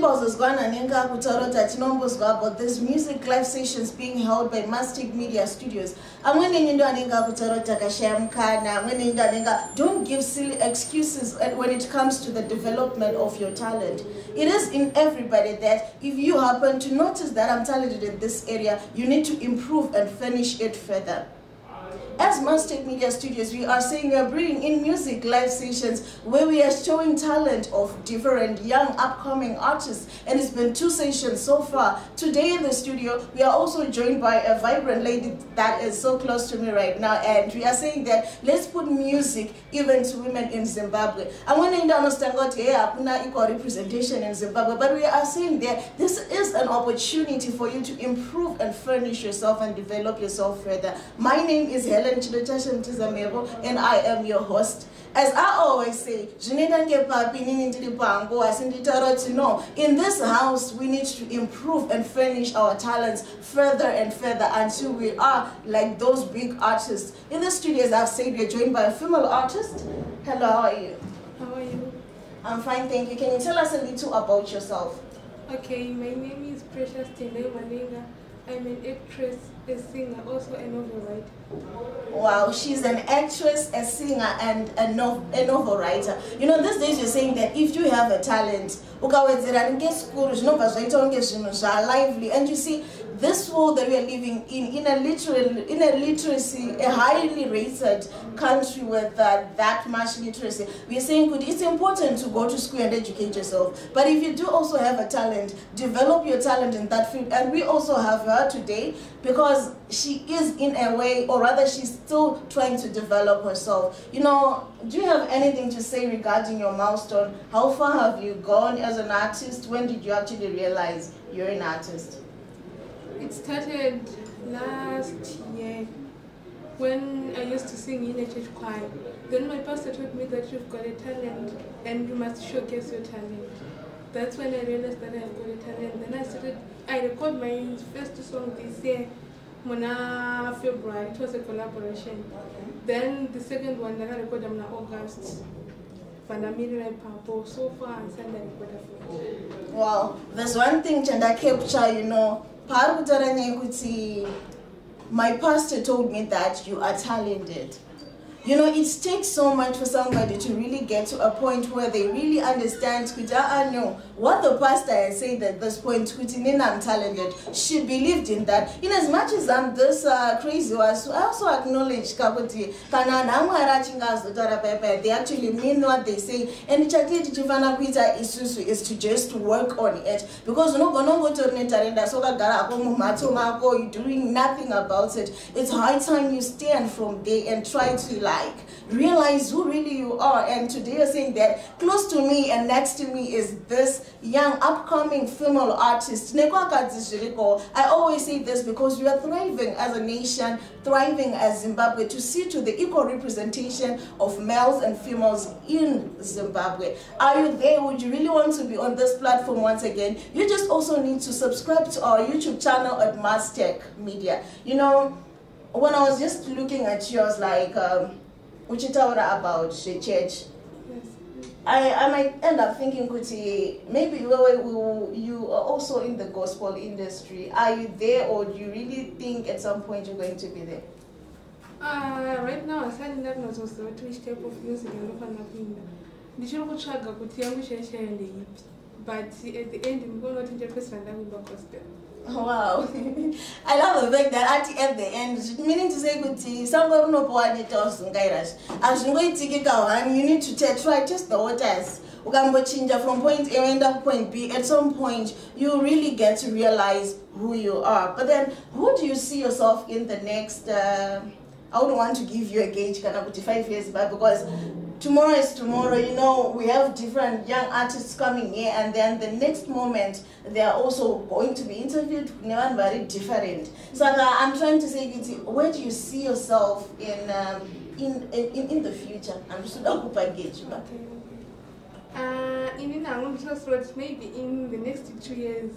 about this music live sessions being held by Madz Media Studios. And don't give silly excuses when it comes to the development of your talent. It is in everybody that if you happen to notice that I'm talented in this area, you need to improve and finish it further. As Madz Media Studios, we are saying we are bringing in music live sessions where we are showing talent of different young upcoming artists, and it's been 2 sessions so far. Today in the studio, we are also joined by a vibrant lady that is so close to me right now, and we are saying that let's put music even to women in Zimbabwe. I want to understand what equal representation in Zimbabwe, but we are saying that this is an opportunity for you to improve and furnish yourself and develop yourself further. My name is and I am your host. As I always say, in this house we need to improve and furnish our talents further and further until we are like those big artists. In the studio, as I've said, we're joined by a female artist. Hello, how are you? How are you? I'm fine, thank you. Can you tell us a little about yourself? Okay, my name is Precious Tene Malinga. I'm an actress, a singer, also a novel writer. Wow, she's an actress, a singer, and a novel writer. You know, these days you're saying that if you have a talent, lively, and you see, this world that we are living in a literacy, a highly rated country with that much literacy, we are saying it's important to go to school and educate yourself. But if you do also have a talent, develop your talent in that field. And we also have her today because she is in a way, or rather she's still trying to develop herself. You know, do you have anything to say regarding your milestone? How far have you gone as an artist? When did you actually realize you're an artist? It started last year when I used to sing in a church choir. Then my pastor told me that you've got a talent and you must showcase your talent. That's when I realized that I've got a talent. Then I recorded my first song this year, Mona February. It was a collaboration. Then the second one that I recorded in August. So far, I'm sending wow, there's one thing Chanda capture, you know. My pastor told me that you are talented. You know, it takes so much for somebody to really get to a point where they really understand what the pastor has said at this point, I'm talented. She believed in that. In as much as I'm this crazy, I also acknowledge they actually mean what they say. And is to just work on it. Because you're doing nothing about it. It's high time you stand from there and try to realize who really you are. And today you're saying that close to me and next to me is this young upcoming female artist. I always say this because we are thriving as a nation, thriving as Zimbabwe, to see to the equal representation of males and females in Zimbabwe. Are you there? Would you really want to be on this platform once again? You just also need to subscribe to our YouTube channel at Madz Media. You know, when I was just looking at you, I was like, about the church. Yes. I might end up thinking, Kuti, maybe you are also in the gospel industry. Are you there, or do you really think at some point you're going to be there? Right now, I'm starting up not also which type of music I'm looking but at the end, I'm going to interpret and gospel. Wow. I love the fact that at the end, meaning to say, somebody no point it was as you wait to get and you need to try test the waters. From point A and up point B. At some point, you really get to realize who you are. But then, who do you see yourself in the next? I wouldn't want to give you a gauge, 5 years back, because tomorrow is tomorrow. You know, we have different young artists coming here, and then the next moment they are also going to be interviewed. Very different. So I'm trying to say, where do you see yourself in the future? I'm just not going to gauge. Maybe in the next 2 years,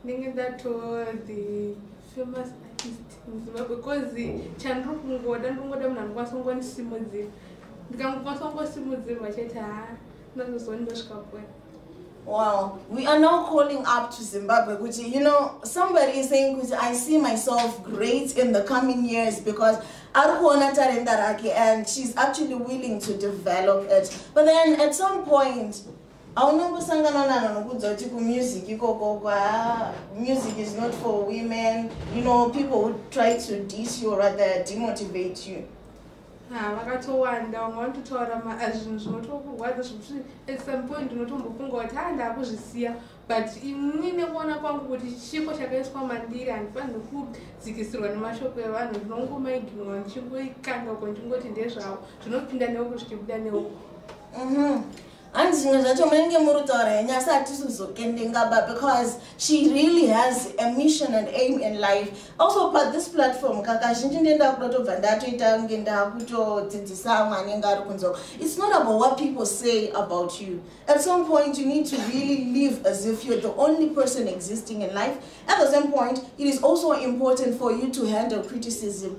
thinking that the famous artist in Zimbabwe, because the channel Wow, we are now calling up to Zimbabwe, which, you know, somebody is saying, which I see myself great in the coming years because and she's actually willing to develop it. But then at some point, music is not for women. You know, people would try to diss you or rather demotivate you. At some point but imwine kuona kwangu kuti chipo chakaiswa mandiri handifani kudzikisirwa nemashoko evanhu ndinongomaigirwa ndichingoikanda uko ndingoti ndezvavo zvinopinda neuko zvichibuda neuko. And because she really has a mission and aim in life. Also, but this platform, it's not about what people say about you. At some point, you need to really live as if you're the only person existing in life. At the same point, it is also important for you to handle criticism.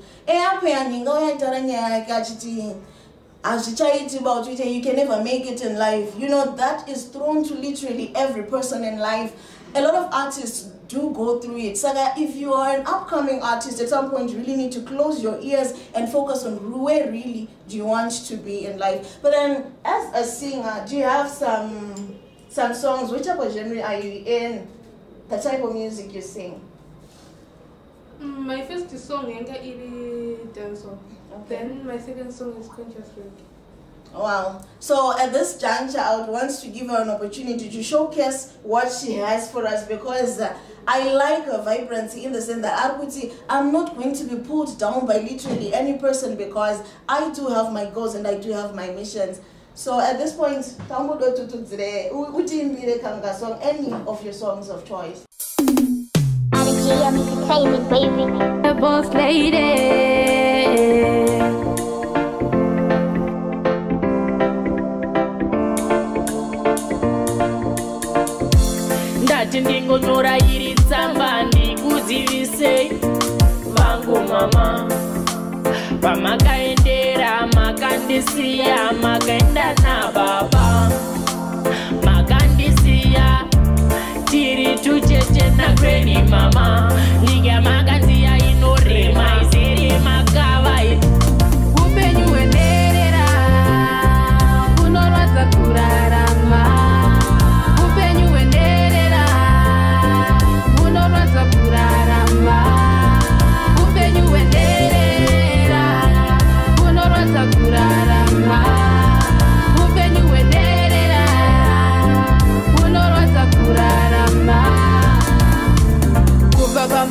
As you about Twitter, you can never make it in life. You know, that is thrown to literally every person in life. A lot of artists do go through it. So that if you are an upcoming artist, at some point you really need to close your ears and focus on where really do you want to be in life. But then, as a singer, do you have some songs? Which type of genre are you in? The type of music you sing? My first song is dance song. Okay. Then my second song is conscious reggae. Wow. So at this juncture, I would want to give her an opportunity to showcase what she has for us because I like her vibrancy in the sense that I'm not going to be pulled down by literally any person because I do have my goals and I do have my missions. So at this point, any of your songs of choice. The boss lady. Ndingonyora iri tsamba ndikuzivise vangu mama pamakaendera makandisiya makaenda nababa makandisiya tiri tucheche nakweli mama liga makanziya inorema izere makava upenyu hwenderera unorwadza kurarama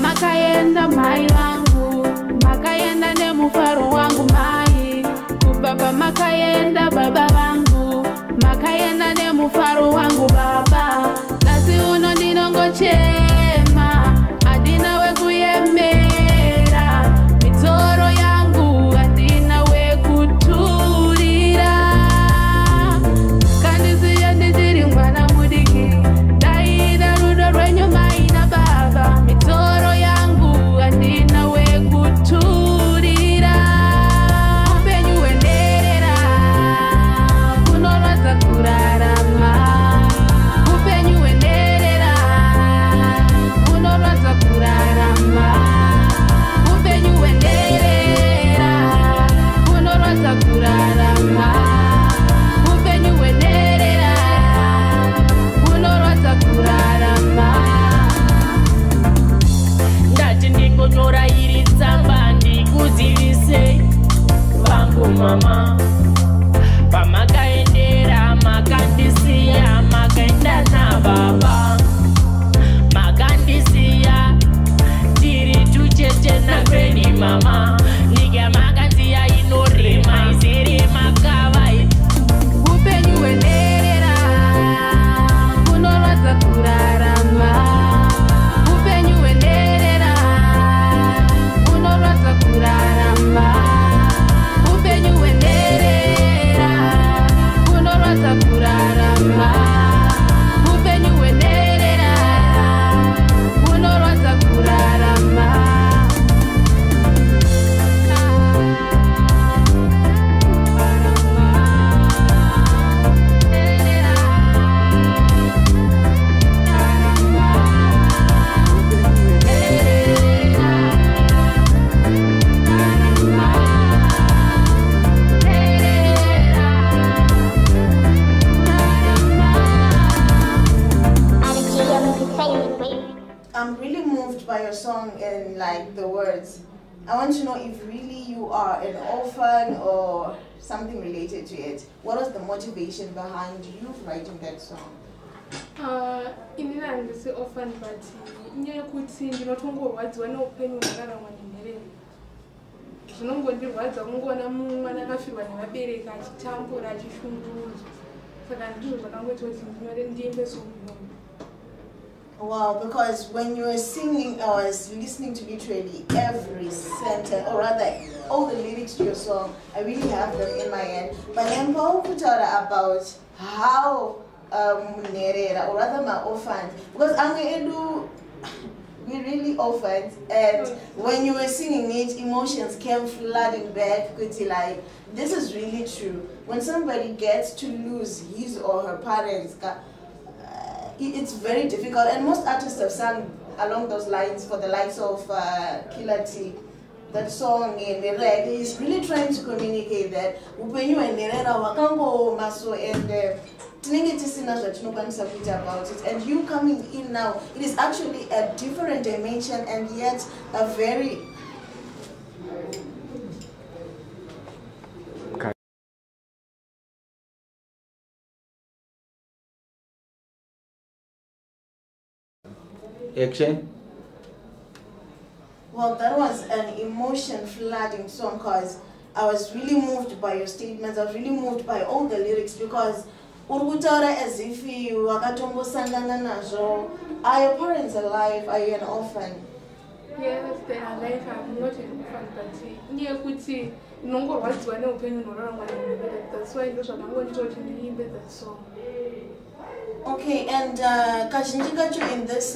makaenda mai wangu makaenda nemufaro wangu mai kubaba makaenda baba wangu makaenda nemufaro wangu baba nasi uno ndinongochema adina wekuyemera mitoro yangu adina wekuturira kandisiya ndisiri mwana mudiki ndaida rudo rwenyu mai na baba mitoro yangu andina wekuturira upenyu hwenderera kunorwadza kurarama upenyu hwenderera kunorwadza kurarama upenyu hwenderera kunorwadza kurarama upenyu hwenderera kunorwadza kurarama ndati ndingonyora iri tsamba ndikuzivise vangu mama pamakaendera makandisiya makaenda nababa makandisiya tiri tucheche nakweli mama liga makanziya inorema izere makava upenyu hwenderera kunorwadza kurarama upenyu hwenderera kunorwadza kurarama upenyu hwenderera like the words. I want to know if really you are an orphan or something related to it. What was the motivation behind you writing that song? Inini handisi orphan but inyaya yekuti ndinotongorwadziwa neupenyu hwararamwa nenherera. Zvinongondirwadza kungoona mwana akafirwa nevabereki achitambura achishungurudzwa. Saka ndizvo zvakangoita kuti ndiimbe song. Wow, because when you were singing, I was listening to literally every sentence, or rather, all the lyrics to your song. I really have them in my head. But then Paul put out about how Nerera, or rather my orphans, because we really orphans, and when you were singing it, emotions came flooding back. Like, this is really true. When somebody gets to lose his or her parents, it's very difficult, and most artists have sung along those lines for the likes of Killer T. That song in the red is really trying to communicate that upenyu hwenerera hwakangooma, so and tinenge tisina zvatinokwanisa kuita about it, and you coming in now, it is actually a different dimension and yet a very action. Well, that was an emotion flooding song because I was really moved by your statements. I was really moved by all the lyrics because urukutaura as if you wakatombosangana nazvo. Are your parents alive? Are you an orphan? Yes, they are alive. I'm not an orphan, but nyekuti nongorwadziwa neupenyu hwararamwa nenherera. That's why ndozvakangoita kuti ndiimbe that song. Okay, and kazhinji kacho in this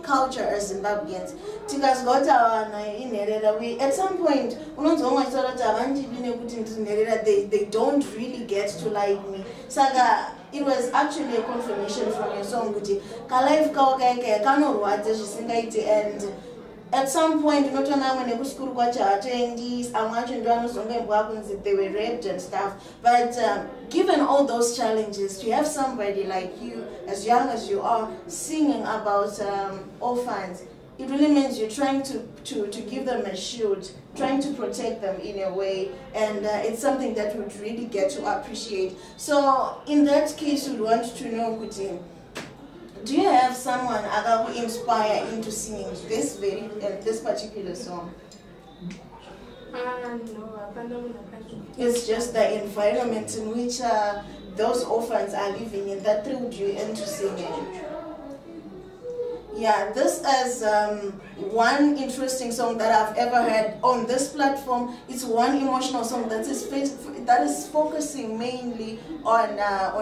culture as Zimbabweans, we at some point they don't really get to like me. Saga, it was actually a confirmation from your song and at some point, they were raped and stuff. But given all those challenges, to have somebody like you, as young as you are, singing about orphans, it really means you're trying to give them a shield, trying to protect them in a way, and it's something that we would really get to appreciate. So in that case, we want to know, Kuti, do you have someone who inspire into singing this particular song? No, it's just the environment in which those orphans are living in that thrilled you into singing. Yeah, this is one interesting song that I've ever heard on this platform. It's one emotional song that is focusing mainly on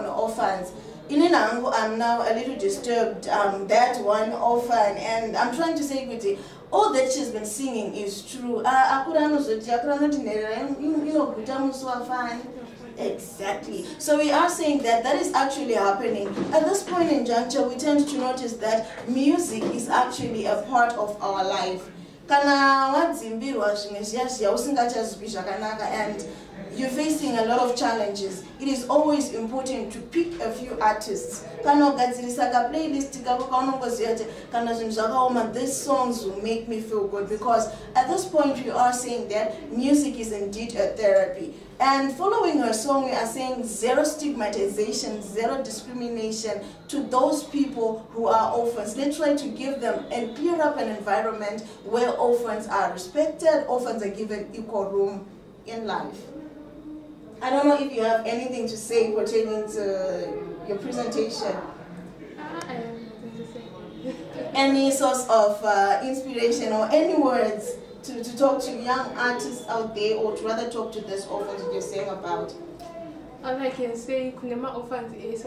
orphans. In Inango, I'm now a little disturbed. That one orphan, and I'm trying to say, Kuti, all that she's been singing is true. Exactly. So we are saying that is actually happening. At this point in juncture, we tend to notice that music is actually a part of our life. And you're facing a lot of challenges. It is always important to pick a few artists. These songs will make me feel good, because at this point we are saying that music is indeed a therapy. And following her song, we are saying zero stigmatization, zero discrimination to those people who are orphans. Let's try to give them and clear up an environment where orphans are respected, orphans are given equal room in life. I don't know if you have anything to say pertaining to your presentation. I have nothing to say. Any source of inspiration or any words to talk to young artists out there, or to rather talk to this orphans that you're saying about? All I can say, kunema orphans is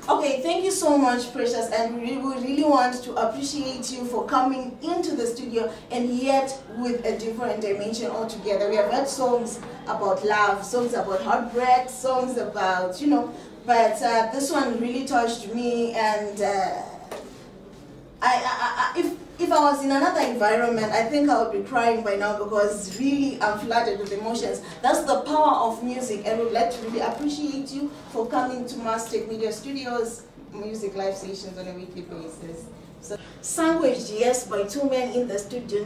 Okay, thank you so much, Precious, and we really want to appreciate you for coming into the studio, and yet with a different dimension altogether. We have heard songs about love, songs about heartbreak, songs about, but this one really touched me, and if if I was in another environment, I think I would be crying by now because really I'm flooded with emotions. That's the power of music, and we'd like to really appreciate you for coming to Madz Media Studios music live sessions on a weekly basis. So, Sandwich, yes, by two men in the studio.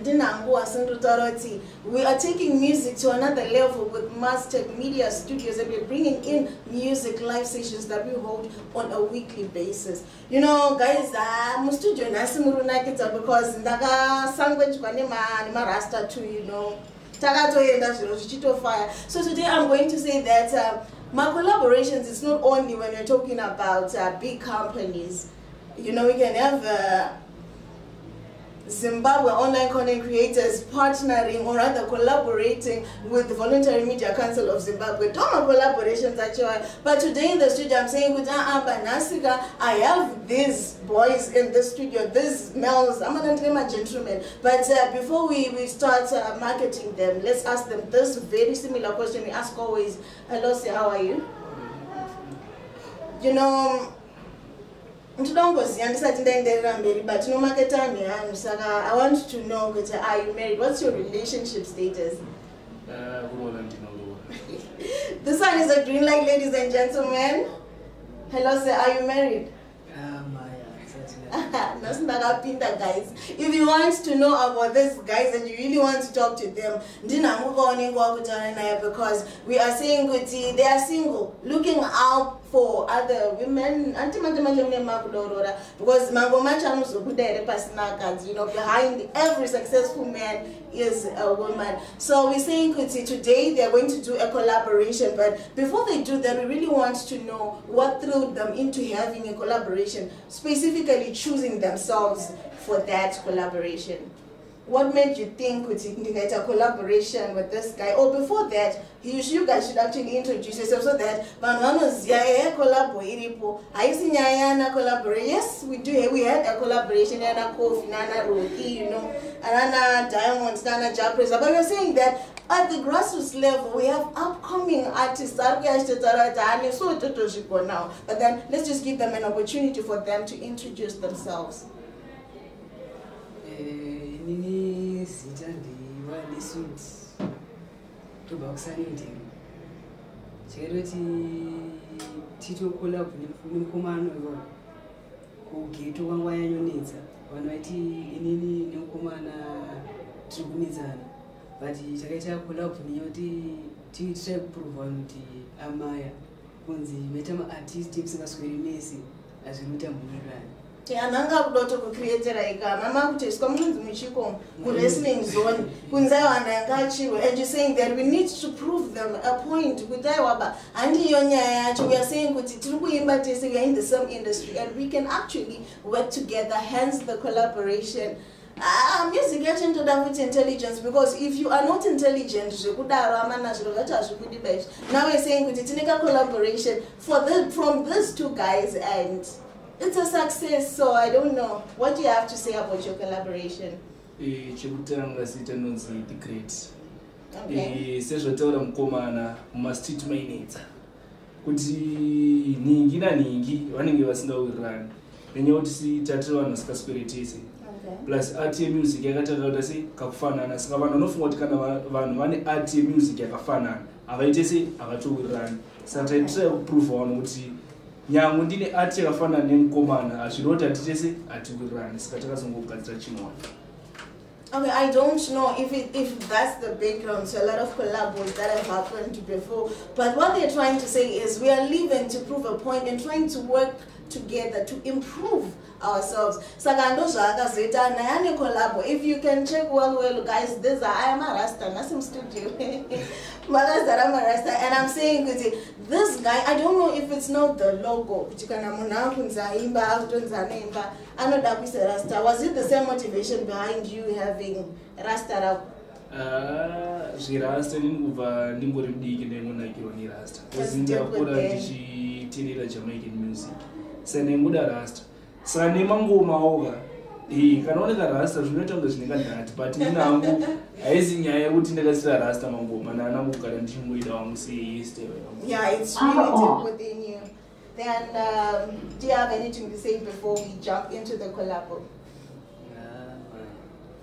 We are taking music to another level with Madz Media Studios, and we're bringing in music live sessions that we hold on a weekly basis. You know, guys, I'm studio because Sandwich Rasta too, you know. So today I'm going to say that my collaborations is not only when we're talking about big companies. You know, we can have Zimbabwe online content creators partnering or rather collaborating with the Voluntary Media Council of Zimbabwe. Don't have collaborations actually. But today in the studio I'm saying, I have these boys in the studio, these males, I'm going to name a gentleman. But before we start marketing them, let's ask them this very similar question we ask always. Hello, sir, how are you? You know, but I want to know, are you married? What's your relationship status? This one is a green light, ladies and gentlemen. Hello, sir, are you married? Guys, if you want to know about these guys and you really want to talk to them, because we are saying they are single, looking out for other women, because you know, behind every successful man is a woman. So we're saying today they are going to do a collaboration, but before they do that, we really want to know what threw them into having a collaboration, specifically choosing themselves for that collaboration. What made you think we indicate a collaboration with this guy? Or before that, you guys should actually introduce yourself so that yes, we do. We had a collaboration, Nana Kofi, Nana Roki, you know, Nana Diamonds, Nana Japresa. But we're saying that at the grassroots level, we have upcoming artists now. But then let's just give them an opportunity for them to introduce themselves. Nini sitandi wali suit to boxing cheroti tito collab nimkomano ko geto wangwa yanyonetsa vanoiti inini nemkomana tirikunetsana but chakaita collab niyoti tiri prove kuti amaya kunzi metama artist tisingasweri mesi azvimuita munirani. Ananga kudoto kucreatera ika mama kuteswa munzi muchiko ku wrestling zone kunzayo anangachiwe, and you're saying that we need to prove them a point kutai waba andi yonya yacho. We are saying kuti tiri kuimba tese, we are in the same industry and we can actually work together, hence the collaboration. Music getting to that with intelligence, because if you are not intelligent, now we're saying kuti tinika collaboration from these two guys and it's a success. So I don't know, what do you have to say about your collaboration? Okay. Sezvotaura mukomana mumastreet mainetsa kuti ningi naningi vanenge vasingawirirani nenyaya kuti tatiri vanhu vasikasweretese. Plus art yemusic yakatarira sei kakufanana, saka vanhu vanofunga kuti kana vanhu vane art yemusic yakafanana havaite sei havatowirirani. Saka taitira kuprova vanhu kuti nyangu ndine art yakafanana nemukomana hazviroti hatitese hatiwirirani, saka takazongogadzira chinhu. Okay, I don't know if that's the background to a lot of collabs that have happened before, but what they're trying to say is we are living to prove a point and trying to work together to improve ourselves. If you can check well guys, this I am a Rasta, Nasim Studio. And I'm saying this guy, I don't know if it's not the logo. Was it the same motivation behind you having Rasta? Rasta ndingori mudiki ndemunakirwa nerasta because ndakura ndichiteerera Jamaican music senemuda rasta saka nemangoma oga kanooneka rasta zvinoita kunge zvinenge ndati but ninangu haisi nyaya yekuti ndakasira rasta mangoma naanangu kugara ndichimboida wangu seyesterday. Yeah, it's really deep within you. Then do you have anything to say before we jump into the collab?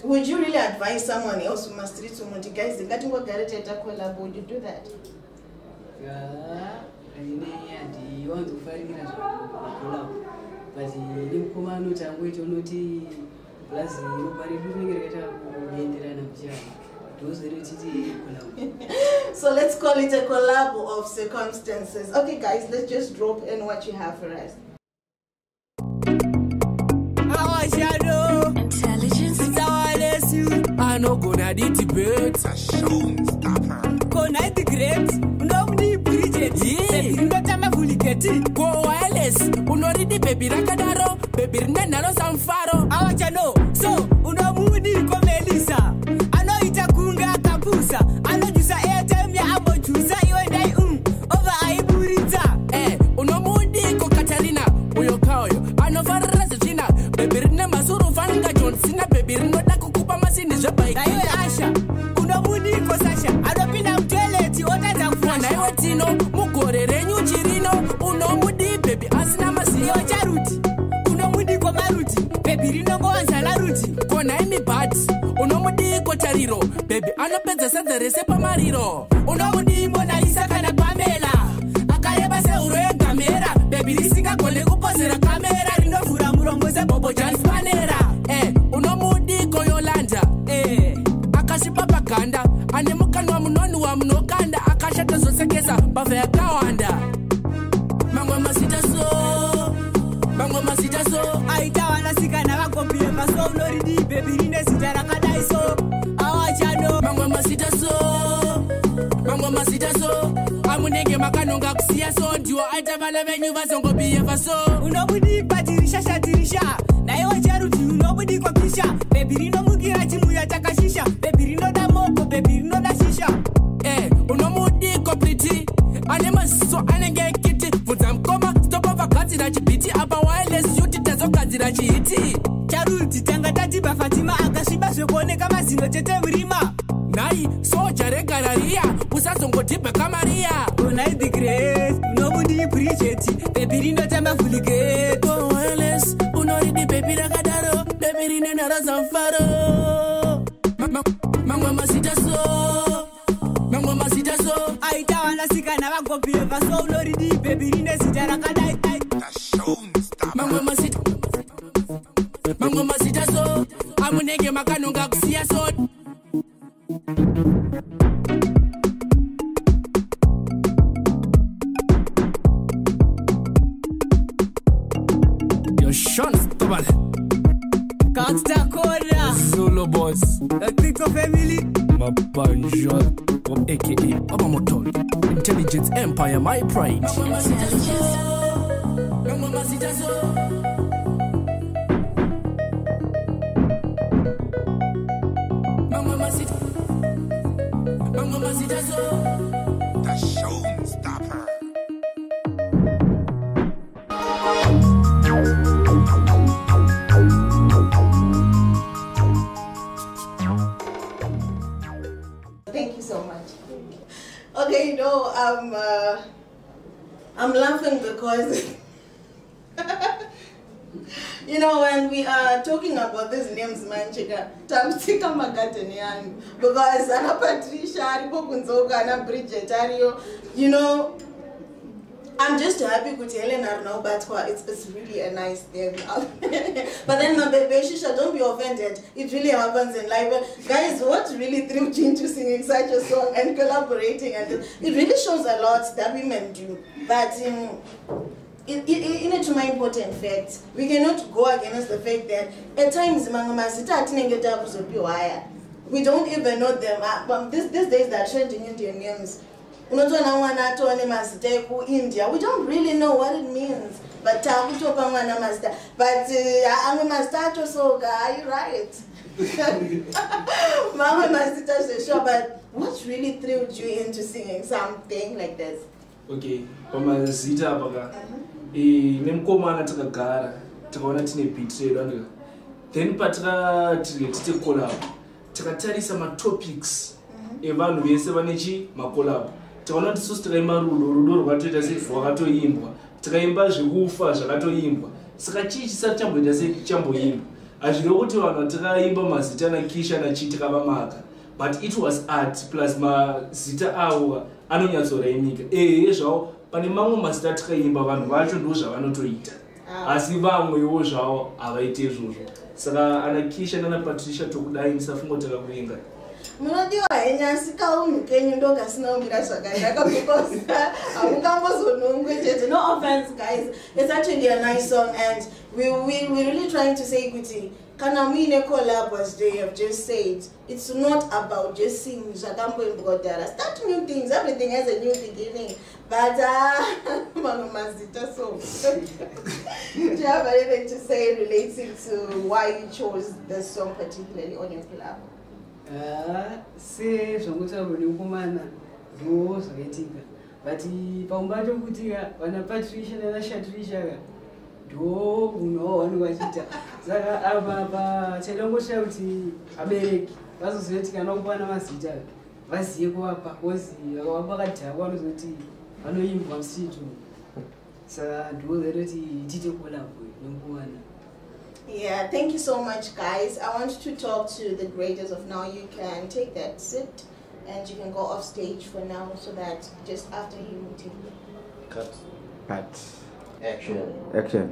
would you really advise someone else who must read so much? Guys, the getting what Gareteta collab, would you do that? You want to find in a collab, but you come out and wait on Noti, plus nobody doing it. So let's call it a collab of circumstances. Okay, guys, let's just drop in what you have for us. Our shadow, intelligence, it's our lesson. I know gonna debate. Gonna integrate. Nobody bridge. Yeah. Not a mafuliketi. Go wireless. Unori baby rakadaro. Baby nenalo samfaro. Our shadow. So unomudi komelisa. Itakunga kapusa. Ano jusa airtime ya amo jusa. Iwe ndai over aiburita. Unomudi ko Katalina. Uyo kaoyo. Ano farasa china. Bebirine masuru fanga John Cena. Bebirine dako kupa masini zebai. Na iwe Asha. Unomudi ko Sasha. Adopina mtweleti. Ota za kufasha. Na iwe Tino. Mukore renyu chirino. Unomudi baby asina masi. Yo charuti. Unomudi ko Maruti. Bebirine ngo anzala ruti. Kona imi Madz. Unomudi ko Tariro. Baby anopedza sadza rese pamariro. Unomudi Mona Lisa kana Pamela. Akareba seuro yegamera. Baby risingagone kupozera kamera. Rinovhura muromo seBobo Janspanera. Unomudi ko Yolanda. Akashipa paganda. Ane mukanwa munonu wa munokanda. Akashata zosekesa bava yakawanda. Mangwa masita so. Mangwa masita so. Aita wanasikana wakopie maso. Unoridi baby rine sitara kadaiso. Mangwa masita so amunenge makanonga kusiya so ndiwo aita vana venyu vasongobiye vaso unobudi patirisha shatirisha naye wacharuti unobudi kwapisha bebi rinomukira chimuya chakashisha bebi rinoda moko bebi rinoda shisha unomudi kopriti ane maziso anenge kiti bvunza mukoma stopa vagadzira chibhiti apa wireless yuti tazogadzira chihiti charuti tanga tatiba Fatima akasviba zvekuoneka mazino chete murima nai soja regarariya usazongodhibha kamaria tonai the grace unobudi bridgeti bebi rinotamba fuligate wireless unoridi bebi rakadaro bebi rine narazamfaro mangwa masita so aita wanasikana vagopiye vaso unoridi bebi rine zita rakadai mangwa masita so amunenge makanonga kusiya so Yo Sean Stobal Gangsta Corner Zulu Boss The Tico Family Mabanjol aka Baba Motor Intelligence Empire my pride Mama Masita so The showstopper. Thank you so much. Okay, you know, I'm laughing because you know, when we are talking about these names, Manchika, Tamsika Magatanian, because Anna Patricia, Aripokunzoka, Anna Bridget, Ario, you know, I'm just happy to tell you now, but it's really a nice thing. But then, my baby, Shisha, don't be offended. It really happens in life. Guys, what really threw you into singing such a song and collaborating, and it really shows a lot that women do. But in a to my important fact, we cannot go against the fact that at times we don't even know them. These days they're trending Indian names. India, we don't really know what it means. But are you right? But what really thrilled you into singing something like this? Okay, pamazita baka nemkomana takagara takaona tine beat then patra tite collab takatarisa ma topics evanhu vese vanechi ma collab takaona kuti susu takaimba rudo rwakatoita sekatoimbwa takaimba zvekufa zvakatoimbwa saka chii chisati chamboita sechamboimbwa Hazvido kuti vanhu takaimba mazita naKisha naChitika vamaka. But it was art plus mazita avo anonyatsoraimika. Zvavo pane mamwe mazita takaimba vanhu vacho ndo zvavanotoita. Asi vamwewo zvavo havaiti izvozvo. Saka anaKisha nanaPatricia tokudai ndisafunga kuti takakuinga. Munodiwa henyasi kaunhu kenyu ndo kasina umira zvakanaka because hamungambozonongwe chete. No offense guys, it's actually a nice song and we're really trying to say kuti kana muine collab as they have just said, it's not about just singing zvakamboimbodara. Start new things, everything has a new beginning. But Mama Mazita, so do you have anything to say relating to why you chose this song particularly on your collab? Se zvangutaurwa nemukomana ndo zvakaitika, but paumbato kutika vanaPatricia nanaShatricia ndo munhu wavano vachiita. Saka apa chaidangosvika kuti abereki vazoziva kuti kana kupana mazita vazive kuvapa kozi vakavapa vakadhakwa vanoziva kuti vanoimbwa musitu. Saka ndo zaitoti tiite kolabwe nemukomana. Yeah, thank you so much, guys. I want to talk to the creators of now. You can take that sit and you can go off stage for now so that just after you take it. Cut. Cut. Action. Action.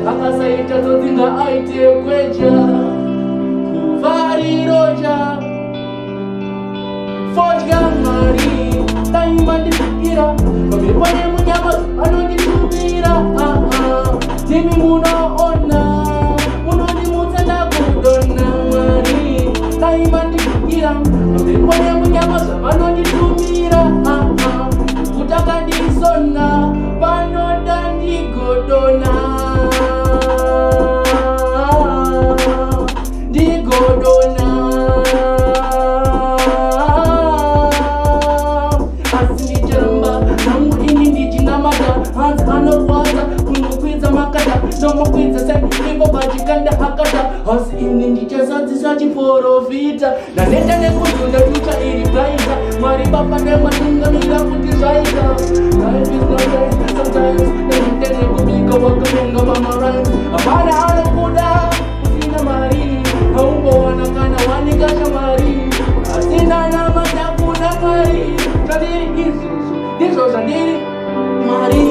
Akasaita todzinga aite kweja kuvariroja fodya mari taimandipikira pamhepo nemunyama anonditumira timi munoona munondimutsa ndakudona mari taimandipikira pamhepo nemunyama zvavanonditumira kutakandisona panoda ndigodona. Hasi ini ndichazadzisa chiporofita naneta nekuzunda tucha iri braita Mwari baba nematungamira kuti zvaita. Life is not right sometimes naneta nekubika wakaronga vamaraims hapana anokuda usina mari haumbowana kana wanika shamari asina namata kuna mari zvandiri izvizvo ndizvo zvandiri mari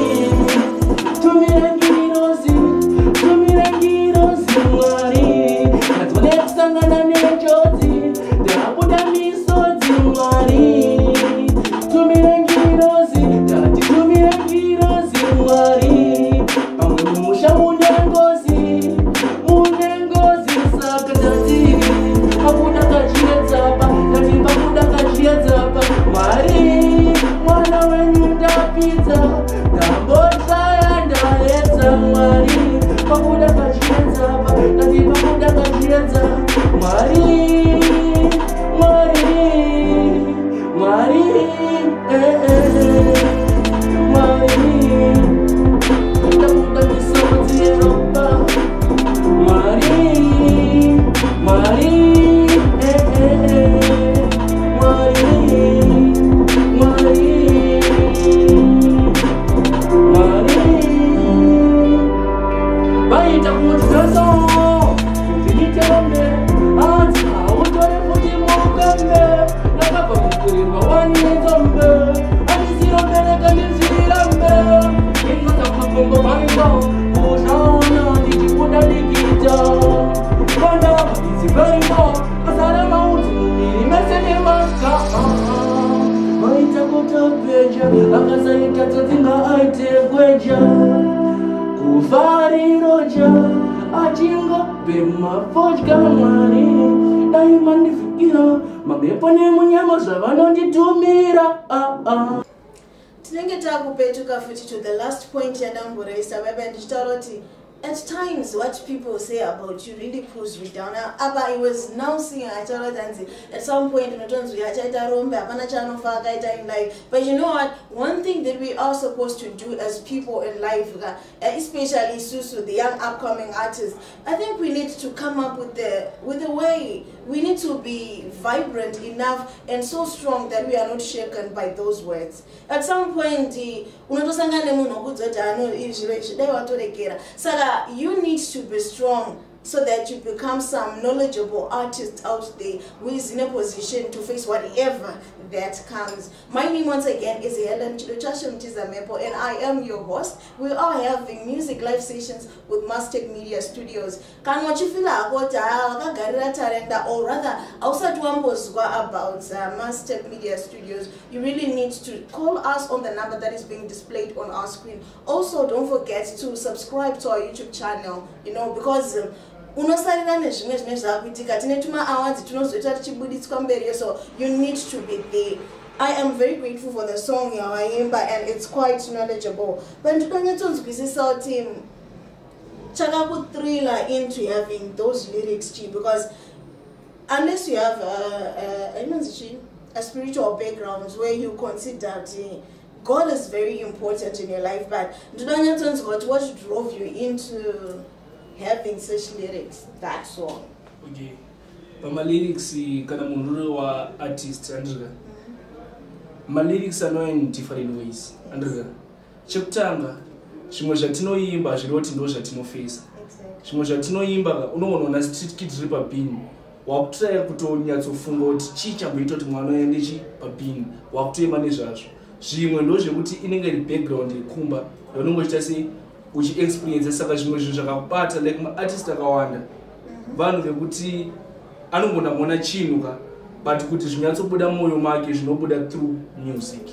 tumirangirozi Mwari sangana nenjodzi ndabuda misodzi Mwari tumirangirozi ndati tumirangirozi Mwari pamwe mumusha mune ngozi saka ndati pakuda kachiedzapa ndati pakuda kachiedzapa Mwari mwana wenyu ndapidza ndambotsaya ndaedza Mwari pakuda kachiedzapa ndati pakuda kachiedza Mwari ndabuda misodzi yeropa Mwari vaita kuti kaso ndiniterombe hanzi hautore futi mukambe nakabva mukurirwa wanizombe handisirombereka ndizvirambe inotamakombo vaimba kushana ndichibuda ndikita kwandava ndidzivaimba pasara maudzi mumiri mese nemaska vaita kutopeja akasaita todzinga aite kweja Variroja, Ajinga, Bema, Fojga, Mari, Diamond Fikira, Mabepone Munyama, Savanondi to Mira. Tinenge takupetuka futi to the last point yandamboraisa baba ndichitaroti at times what people say about you really pulls you down. I was now seeing at some point in life. But you know what? One thing that we are supposed to do as people in life, especially Susu, the young upcoming artists, I think we need to come up with a way. We need to be vibrant enough and so strong that we are not shaken by those words. At some point, you need to be strong so that you become some knowledgeable artist out there who is in a position to face whatever that comes. My name once again is Helen Chidochashimtizamepo and I am your host. We are having music live sessions with Madz Media Studios. Can what you feel about or rather outside about Madz Media Studios, you really need to call us on the number that is being displayed on our screen. Also, don't forget to subscribe to our YouTube channel, you know, because so you need to be there. I am very grateful for the song Yawaimba and it's quite knowledgeable. But team Chaka thriller into having those lyrics too, because unless you have a spiritual background where you consider God is very important in your life, but what drove you into having such lyrics, that song? Okay. But my lyrics kana munhu wa artist andrika. My lyrics are known in different ways. Andrika. Chekutanga zvimwe zvatinoimba zviroti ndo zvatinofesa. Zvimwe zvatinoimba unoona na street kids ri pabini. Wakutaya kutonyatsofunga kuti chichamboita kuti mwana aende chi pabini. Wakutoema nezvazvo. Zvimwe ndo zvekuti inenge ri background yekumba. Ndonongoita sei uchi experience saka zvimwe zvinhu zvakabata like ma artist akawanda vanhu vekuti anongona mona chinuka but kuti zvinyatsobuda moyo make zvinobuda through music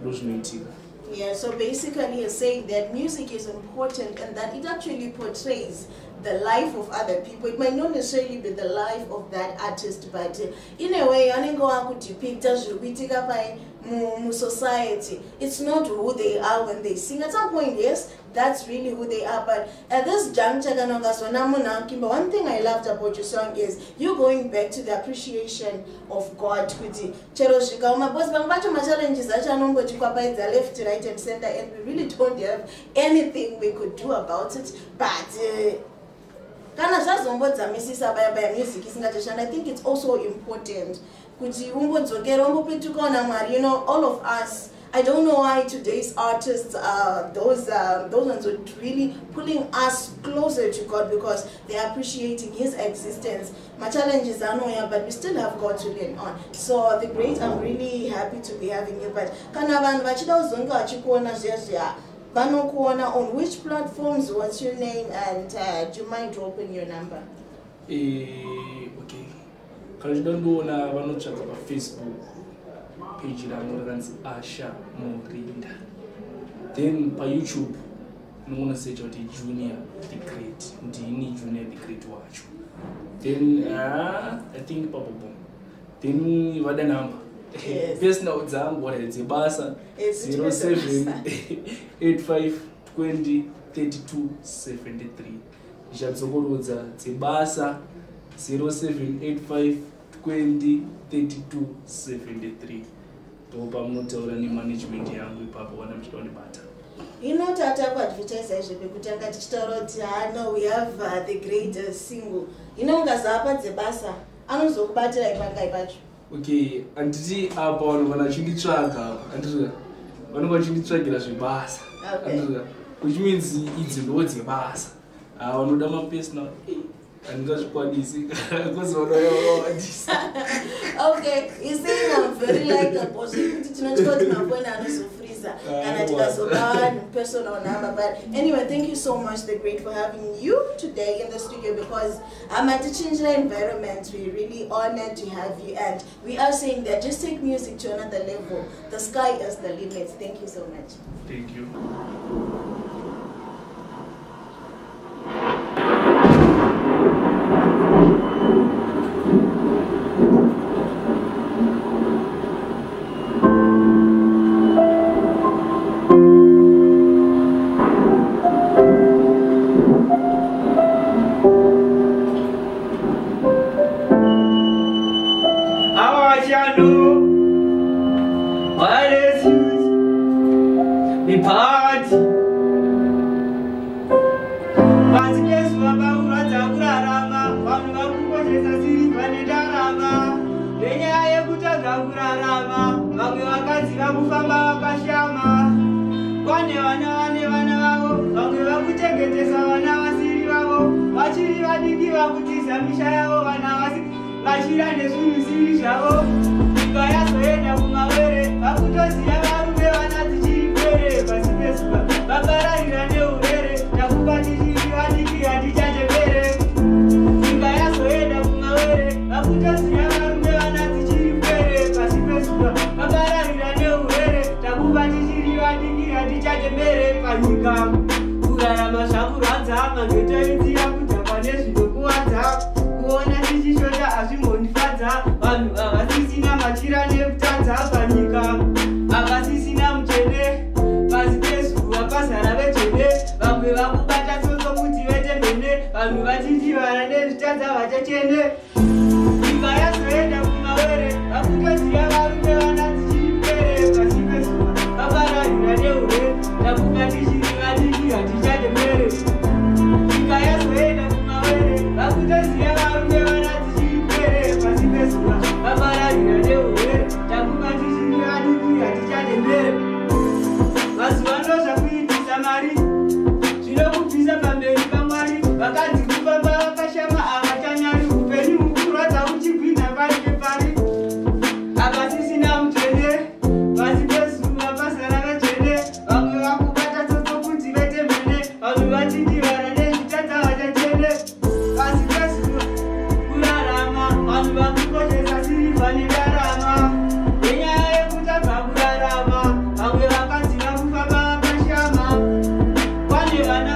ndo zvinoitika. Yeah, so basically you're saying that music is important and that it actually portrays the life of other people. It might not necessarily be the life of that artist, but in a way, society. It's not who they are when they sing. At some point, yes, that's really who they are. But at this juncture, one thing I loved about your song is you going back to the appreciation of God. Left, right, and center, and we really don't have anything we could do about it. But I think it's also important. You know, all of us, I don't know why today's artists are those ones who are really pulling us closer to God because they are appreciating His existence. My challenges are no here, but we still have God to lean on. So the great, I'm really happy to be having you. But on which platforms? What's your name? And do you mind dropping your number? Okay. Because you don't know now, we're not chatting about Facebook page ranzi Asha Morinda. Then by YouTube, no one say Junior the Great. Ndini Junior the Great watch. Then I think Papa Boom. Then what the number? Best now exam what it's a basa 0785 20 32 73. Jatsokorodza tsebasa 0785 20 32 73. Topa munotaura nemanagement yangu ipapo wana mchitondibata. Tata kuadvertise zvekutanga tichitaura kuti no, we have the greatest single. Ngazapa dzebasa anozokubatira ipangai pacho. Okay, anditi apa vanhu vanachinditsvaga anditi vanonga vachinditsvagira zvebasa anditi which means idzi ndo dzebasa vanoda mapesonal andingazvikwanisi because vanoyawadisa. Okay, you saying I'm very likable kuti tinototi mafoni anozofriza kana tikazoba personal number. But anyway, thank you so much, The Great, for having you today in the studio, because I'm at the Chinchilla environment. We're really honored to have you, and we are saying that just take music to another level. The sky is the limit. Thank you so much. Thank you. kurarama vamwe vakadzi vakufamba vakashama kwane vana vavo vamwe vakuchengetesa vana vasiri vavo vachiri vadiki vakutiza misha yavo vana vachira nezvinhu zviri zvavo nyika yazoenda kumawere vakutoziva varume vana dzichiri kwere pasi pezuva vapararira neurere takupa tichiri vadiki hatichachembere nyika yazoenda kumawere vakutoziva varume vana dzichiri kwere pasi pezuva vapararira neurere takupa tichiri vadiki hatichachembere panyika kurarama zvakurwadza mangotoitira kudhakwa nezvinokuwadza kuona tichishota hazvimbondifadza vanhu havasisina machira nekutadza panyika havasisina muchene pasi pezuva pazara vechene vamwe vakubata tsotso kuti vetemene vanhu vachinjivara nezvitadza vachachene nyika yazoenda kumawere vakutoziva varume vana dzichiri kwere pasi pezuva vapararira neure takupa tichiri vadiki hatichachembere nyika yazoenda kumawere vakutoziva varume vana dzichiri kwere pasi pezuva vapararira neure takupa tichiri vadiki hatichachembere mazuva ndozvakuitisa mari zvinokubvisa pamberi pamwari vakadzi kufamba vakashama havachanyari upenyu mukurodza uchigwinha pari nepari havasisina mutene pasi pezuva pazara vechene vamwe vakubata tsotso kuti vetemene vanhu vachinjivara nezvitadza vachachene pasi pezuva kurarama vanhu vakukoshesa sirivha nendarama nenyaya yekutabva kurarama vamwe vakadzi vakufamba vakashama kwane vana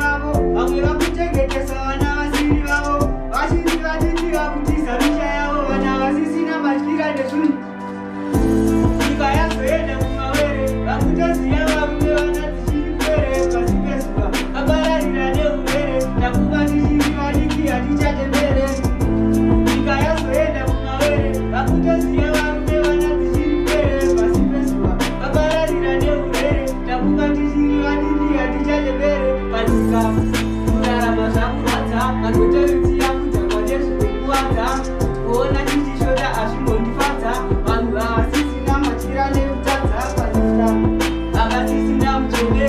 vavo vamwe vakuchengetesa vana vasiri vavo vachiri vadiki vakutiza misha yavo vana vasisina matyira nezvinhu nyika yazoenda kumawere vakutoziva varume vana dzichiri kwere pasi pezuva vapararira neurere takupa tichiri vadiki hatichachembere nyika yazoenda kumawere vakutoziva varume vana dzichiri kwere pasi pezuva vapararira neurere takupa tichiri vadiki hatichachembere panyika kurarama zvakurwadza mangotoitira kudhakwa nezvinokuwadza kuona tichishota hazvimbondifadza vanhu havasisina machira nekutadza panyika havasisina muchene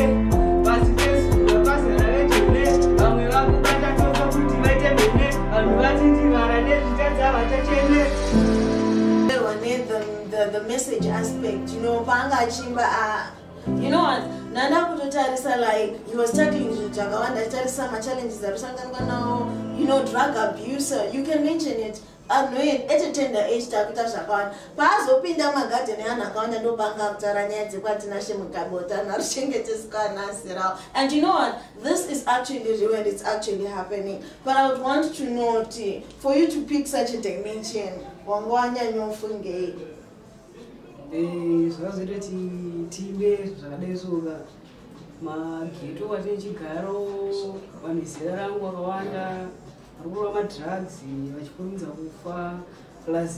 pasi pezuva pazara vechene vamwe vakubata tsotso kuti vetemene vanhu vachinjivara nezvitadza vachachene the message aspect, you know, panga chimba you know what, nanda kutotarisa like he was tackling Jagawanda, tarisa ma challenges that now, you know, drug abuse, you can mention it. At a tender age, Takuta Shapan, Paz opened a garden and account and no bank after Ranyati, Patinashim Kabota, Narshingetis, and you know what? This is actually when it's actually happening. But I would want to know, for you to pick such a dimension, Wangwanya Nyofunge. Zvazoti tibe zvakadesoka mageto vatinechigaro vanhu zera rangu vakawanda varikurwa madrugs vachikurumidza kufa plus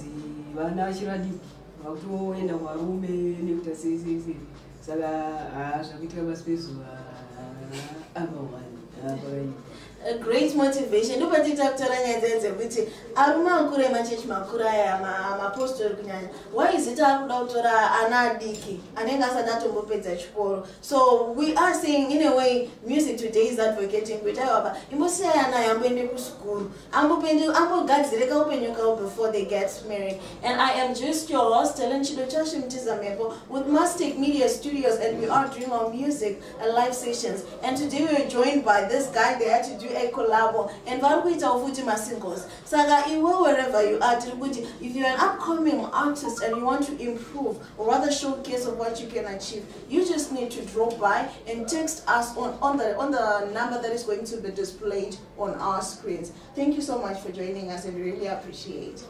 vana vachiri vadiki vakutoenda kuvarume nekuita sei saka zvakuitika pasi pezuva apawani a great motivation. Do but it after anything aruma kure machechi makura ya mapostori kunyanya. Why is it akudatora anadiki anenga sadatombo chikoro? So we are saying in a way music today is advocating with our imbosia yana yamboende ku school ambogadzireka upenyu kawo before they get married. And I am just your host Talent Chido Chashimtizamepo with Mastic Media Studios, and we are doing our music and live sessions. And today we are joined by this guy. They had to do a collabo and varkuita ufuti masingles. Saga iwe wherever you are, if you're an upcoming artist and you want to improve or rather showcase of what you can achieve, you just need to drop by and text us on the number that is going to be displayed on our screens. Thank you so much for joining us, and we really appreciate it.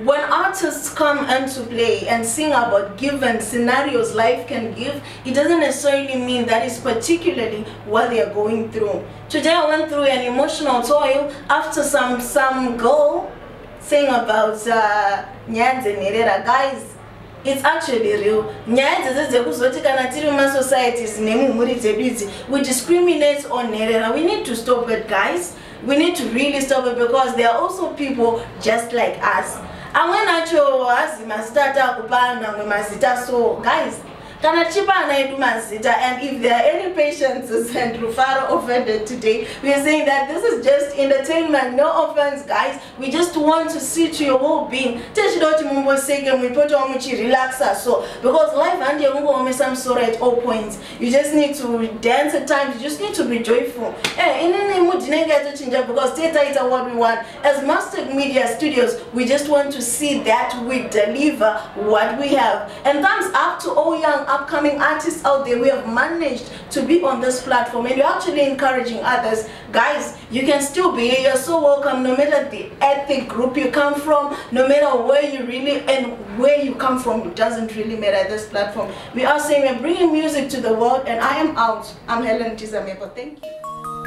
When artists come into play and sing about given scenarios life can give, it doesn't necessarily mean that is particularly what they are going through. Today I went through an emotional toil after some girl saying about Madz and Nerera. Guys, it's actually real. We discriminate on Nerera. We need to stop it, guys. We need to really stop it, because there are also people just like us. amwenacho hazi mazita atakupanda amwe mazita so guys kana chipana edu mazita. And if there are any patients and Rufaro offended today, we are saying that this is just entertainment, no offense guys. We just want to see to your well-being. Techidoti mumbo sege mwipoto omuchi relaxa so because life and you go some sort at all points. You just need to dance at times, you just need to be joyful. In any mood to change because theater is what we want. As Master Media Studios, we just want to see that we deliver what we have. And thumbs up to all young upcoming artists out there. We have managed to be on this platform and you're actually encouraging others. Guys, you can still be here. You're so welcome no matter the ethnic group you come from, no matter where you really and where you come from. It doesn't really matter at this platform. We are saying we're bringing music to the world and I am out. I'm Helen Tizamepo. Thank you.